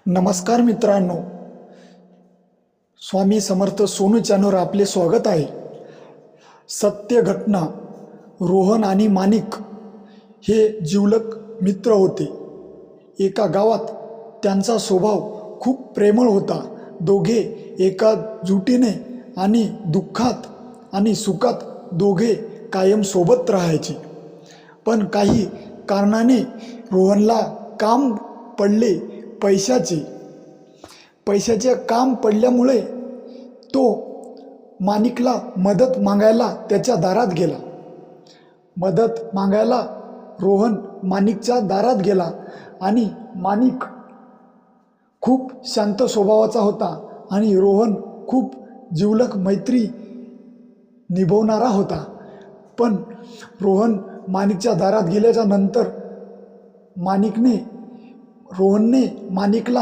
नमस्कार मित्रांनो, स्वामी समर्थ सोनू चॅनलवर आपले स्वागत आहे. सत्य घटना. रोहन आणि माणिक हे जिवलग मित्र होते. एका गावात त्यांचा स्वभाव खूप प्रेमळ होता. दोघे एका जुटीने आणि दुःखात आणि सुखात दोघे कायम सोबत राहायचे. पण काही कारणाने रोहनला काम पडले. पैशाचे काम पडल्यामुळे तो माणिकला मदत मागायला त्याच्या दारात गेला. मदत मागायला रोहन माणिकच्या दारात गेला आणि माणिक खूप शांत स्वभावाचा होता आणि रोहन खूप जिवलग मैत्री निभवणारा होता. पण रोहन माणिकच्या दारात गेल्याच्या नंतर रोहनने माणिकला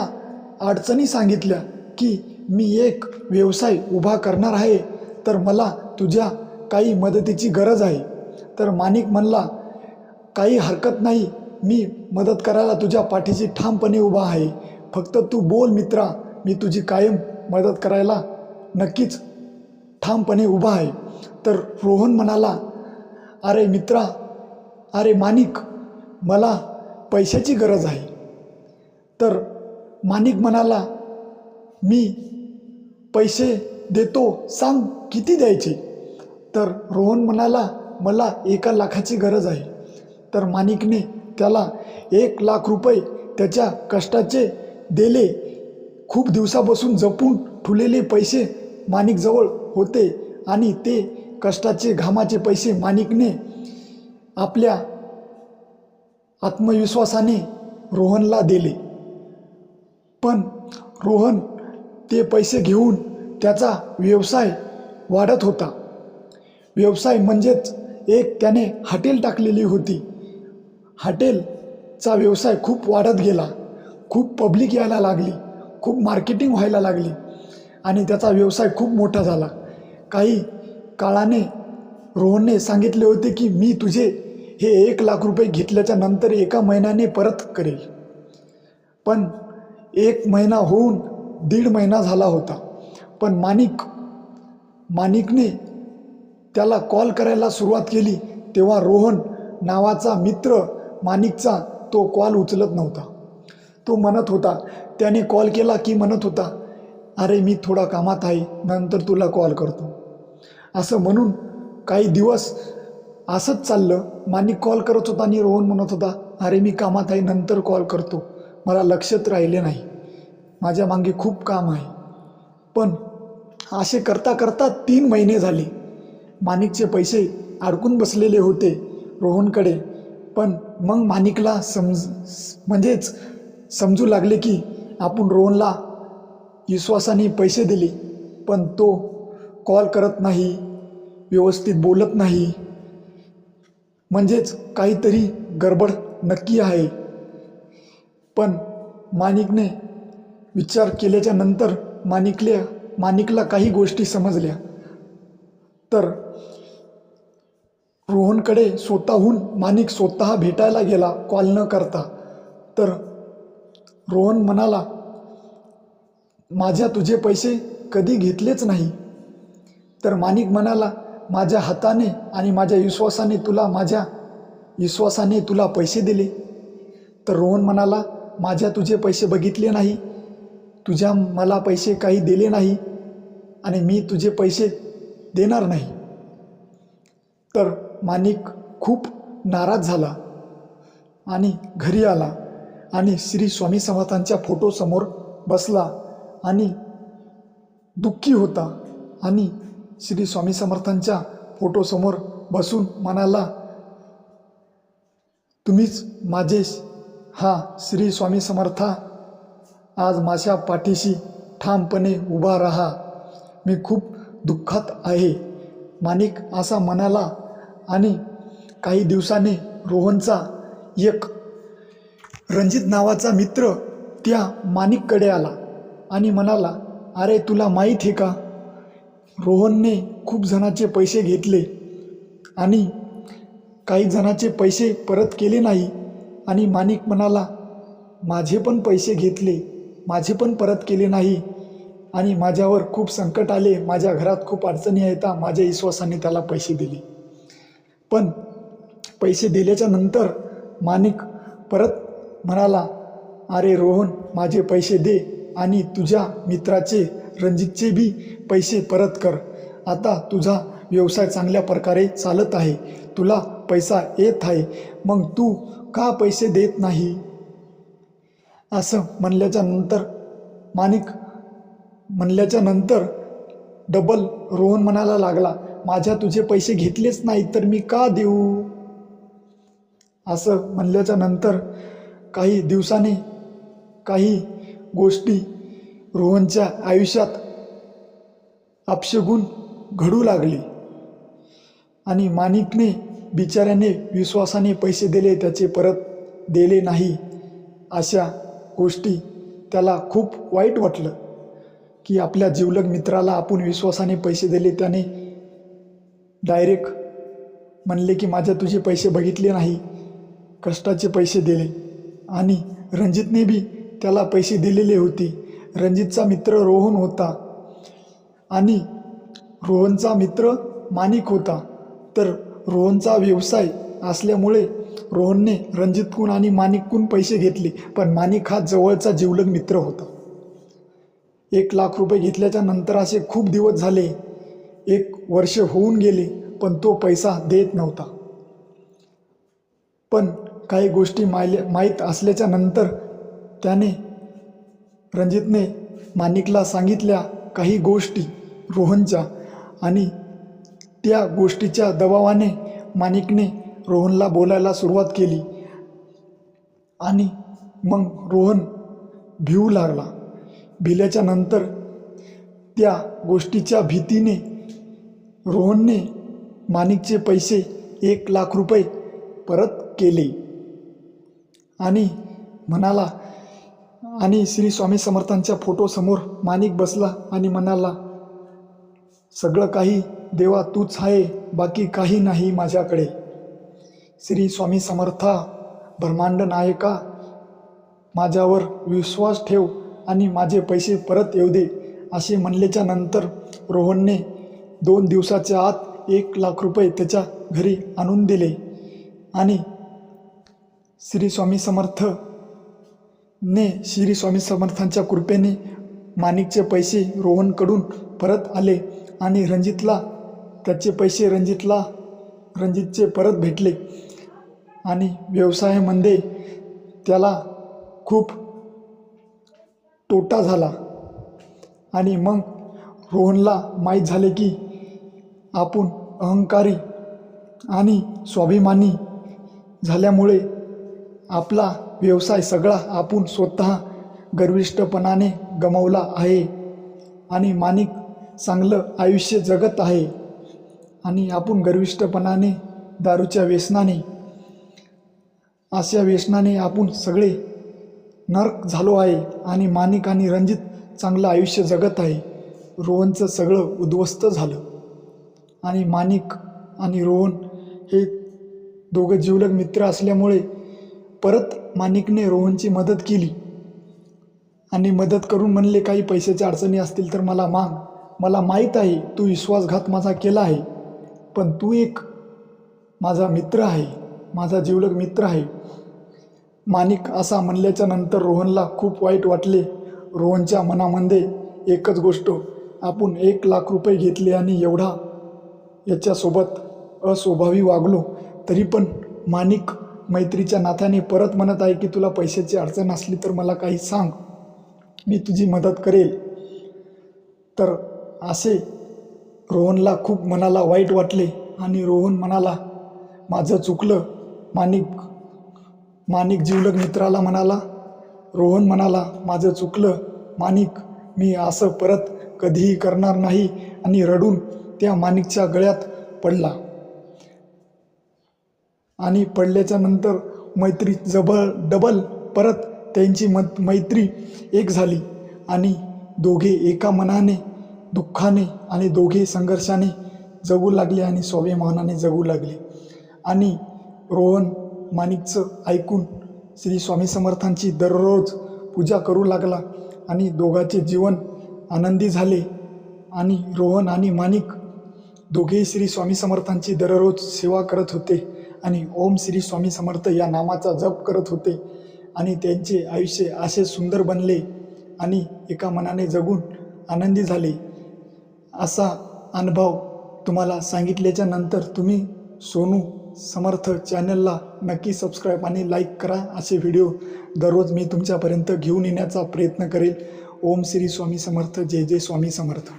अडचणी सांगितल्या की मी एक व्यवसाय उभा करणार आहे, तर मला तुझ्या काही मदतीची गरज आहे. तर माणिक म्हणला, काही हरकत नाही, मी मदत करायला तुझ्या पाठीशी ठामपणे उभा आहे. फक्त तू बोल मित्रा, मी तुझी कायम मदत करायला नक्कीच ठामपणे उभा आहे. तर रोहन म्हणाला, अरे मित्रा, अरे माणिक, मला पैशाची गरज आहे. तर माणिक म्हणाला, मी पैसे देतो, सांग किती द्यायचे. तर रोहन म्हणाला, मला 1,00,000ची गरज आहे. तर माणिकने त्याला 1,00,000 रुपये त्याच्या कष्टाचे दिले. खूप दिवसापासून जपून ठेवलेले पैसे माणिकजवळ होते आणि ते कष्टाचे घामाचे पैसे माणिकने आपल्या आत्मविश्वासाने रोहनला दिले. पण रोहन ते पैसे घेऊन त्याचा व्यवसाय वाढत होता. व्यवसाय म्हणजेच एक त्याने हॉटेल टाकलेली होती. हॉटेलचा व्यवसाय खूप वाढत गेला. खूप पब्लिक यायला लागली, खूप मार्केटिंग व्हायला लागली आणि त्याचा व्यवसाय खूप मोठा झाला. काही काळाने रोहनने सांगितले होते की मी तुझे हे 1,00,000 रुपये घेतल्याच्या नंतर 1 महिन्याने परत करेल. पण 1 महिना होऊन 1.5 महिना झाला होता. पण माणिकने त्याला कॉल करायला सुरुवात केली, तेव्हा रोहन नावाचा मित्र माणिकचा तो कॉल उचलत नव्हता. तो म्हणत होता, त्याने कॉल केला की म्हणत होता, अरे मी थोडा कामात आहे, नंतर तुला कॉल करतो. असं म्हणून काही दिवस असंच चाललं. माणिक कॉल करत होता आणि रोहन म्हणत होता, अरे मी कामात आहे, नंतर कॉल करतो, मला लक्षात राहिले नाही, माझ्या मागे खूप काम आहे. पण असे करता करता 3 महिने झाले. माणिकचे पैसे अडकून बसलेले होते रोहनकडे. पण मग माणिकला समजू लागले की आपण रोहनला विश्वासाने पैसे दिले, पण तो कॉल करत नाही, व्यवस्थित बोलत नाही, म्हणजेच काहीतरी गडबड नक्की आहे. पण माणिकने विचार केल्याच्या नंतर माणिकला काही गोष्टी समजल्या. तर रोहनकडे माणिक स्वतः भेटायला गेला कॉल न करता. तर रोहन म्हणाला, माझ्या तुझे पैसे कधी घेतलेच नाही. तर माणिक म्हणाला, माझ्या हाताने आणि माझ्या विश्वासाने तुला पैसे दिले. तर रोहन म्हणाला, माझ्या तुझे पैसे बघितले नाही, तुझ्या मला पैसे काही दिले नाही आणि मी तुझे पैसे देणार नाही. तर माणिक खूप नाराज झाला आणि घरी आला आणि श्री स्वामी समर्थांच्या फोटोसमोर बसला आणि दुःखी होता. आणि श्री स्वामी समर्थांच्या फोटोसमोर बसून म्हणाला, तुम्हीच माझे श्री स्वामी समर्था, आज माझ्या पाठीशी ठामपणे उभा राहा, मी खूप दुःखात आहे. माणिक असा म्हणाला. आणि काही दिवसाने रोहनचा एक रणजित नावाचा मित्र त्या माणिककडे आला आणि म्हणाला, अरे तुला माहीत आहे का, रोहनने खूप जणांचे पैसे घेतले आणि काही जणांचे पैसे परत केले नाही. आणि माणिक म्हणाला, माझे पण पैसे घेतले माझे पण परत केले नाही आणि माझ्यावर खूप संकट आले, माझ्या घरात खूप अडचणी आहेत, माझ्या विश्वासाने त्याला पैसे दिले. पण पैसे दिल्याच्या नंतर माणिक परत म्हणाला, अरे रोहन, माझे पैसे दे आणि तुझ्या मित्राचे रणजितचे बी पैसे परत कर. आता तुझा व्यवसाय चांगल्या प्रकारे चालत आहे, तुला पैसा येत आहे, मग तू का पैसे देत नाही? असं म्हणल्याच्या नंतर डबल रोहन म्हणायला लागला, माझ्या तुझे पैसे घेतलेच नाही तर मी का देऊ? असं म्हणल्याच्या नंतर काही दिवसांनी काही गोष्टी रोहनच्या आयुष्यात अपशगुन घडू लागली आणि माणिकने बिचाऱ्याने विश्वासाने पैसे दिले, त्याचे परत दिले नाही. अशा गोष्टी त्याला खूप वाईट वाटलं की आपल्या जिवलग मित्राला आपण विश्वासाने पैसे दिले, त्याने डायरेक्ट म्हणले की माझ्या तुझे पैसे बघितले नाही, कष्टाचे पैसे दिले. आणि रणजितने बी त्याला पैसे दिलेले होते. रणजितचा मित्र रोहन होता आणि रोहनचा मित्र माणिक होता. तर रोहनचा व्यवसाय असल्यामुळे रोहनने रणजितकून आणि माणिककून पैसे घेतले, पण माणिक हा जवळचा जिवलग मित्र होता. 1,00,000 रुपये घेतल्याच्या नंतर असे खूप दिवस झाले, 1 वर्ष होऊन गेले, पण तो पैसा देत नव्हता. पण काही गोष्टी माहीत असल्याच्या नंतर रणजितने माणिकला सांगितल्या काही गोष्टी रोहनच्या, आणि त्या गोष्टीच्या दबावाने माणिकने रोहनला बोलायला सुरुवात केली. आणि मग रोहन भिवू लागला. भिल्याच्या नंतर त्या गोष्टीच्या भीतीने रोहनने माणिकचे पैसे 1,00,000 रुपये परत केले आणि म्हणाला, आणि श्री स्वामी समर्थांच्या फोटोसमोर माणिक बसला आणि म्हणाला, सगळं काही देवा तूच आहे, बाकी काही नाही माझ्याकडे. श्री स्वामी समर्था, ब्रह्मांड नायका, माझ्यावर विश्वास ठेव आणि माझे पैसे परत येऊ दे. असे म्हणल्याच्या नंतर रोहनने 2 दिवसाच्या आत 1,00,000 रुपये त्याच्या घरी आणून दिले आणि श्री स्वामी समर्थांच्या कृपेने माणिकचे पैसे रोहनकडून परत आले आणि रणजितचे परत भेटले. आणि व्यवसायामध्ये त्याला खूप तोटा झाला. आणि मग रोहनला माहीत झाले की आपण अहंकारी आणि स्वाभिमानी झाल्यामुळे आपला व्यवसाय सगळा आपण स्वतः गर्विष्ठपणाने गमावला आहे आणि माणिक चांगलं आयुष्य जगत आहे आणि आपण गर्विष्ठपणाने, दारूच्या व्यसनाने, अशा व्यसनाने आपण सगळे नरक झालो आहे आणि माणिक आणि रणजित चांगलं आयुष्य जगत आहे. रोहनचं सगळं उद्ध्वस्त झालं आणि माणिक आणि रोहन हे दोघं जिवलग मित्र असल्यामुळे परत माणिकने रोहनची मदत केली आणि मदत करून म्हणले, काही पैशाच्या अडचणी असतील तर मला माग, मला माहीत आहे तू विश्वासघात माझा केला आहे, पण तू एक माझा मित्र आहे, माझा जिवलग मित्र आहे. माणिक असा म्हणल्याच्या नंतर रोहनला खूप वाईट वाटले. रोहनच्या मनामध्ये एकच गोष्ट, आपण 1,00,000 रुपये घेतले आणि याच्यासोबत अस्वाभावी वागलो, तरी पण माणिक मैत्रीच्या नात्याने परत म्हणत आहे की तुला पैशाची अडचण असली तर मला काही सांग, मी तुझी मदत करेल. तर असे रोहनला खूप मनाला वाईट वाटले आणि रोहन म्हणाला, माझं चुकलं. माणिक जिवलग मित्राला म्हणाला, रोहन म्हणाला, माझं चुकलं माणिक, मी असं परत कधीही करणार नाही, आणि रडून त्या माणिकच्या गळ्यात पडला. आणि पडल्याच्या नंतर मैत्री डबल परत त्यांची मैत्री एक झाली आणि दोघे एका मनाने, दुःखाने आणि दोघे संघर्षाने जगू लागले आणि स्वाभिमानाने जगू लागले. आणि रोहन माणिकचं ऐकून श्री स्वामी समर्थांची दररोज पूजा करू लागला आणि दोघांचे जीवन आनंदी झाले. आणि रोहन आणि माणिक दोघेही श्री स्वामी समर्थांची दररोज सेवा करत होते आणि ओम श्री स्वामी समर्थ या नामाचा जप करत होते. आणि त्यांचे आयुष्य असे सुंदर बनले आणि एका मनाने जगून आनंदी झाले. असा अनुभव तुम्हाला सांगितल्याच्या नंतर तुम्ही सोनू समर्थ चॅनलला नक्की सबस्क्राईब आणि लाईक करा. असे व्हिडिओ दररोज मी तुमच्यापर्यंत घेऊन येण्याचा प्रयत्न करेल. ओम श्री स्वामी समर्थ. जय जय स्वामी समर्थ.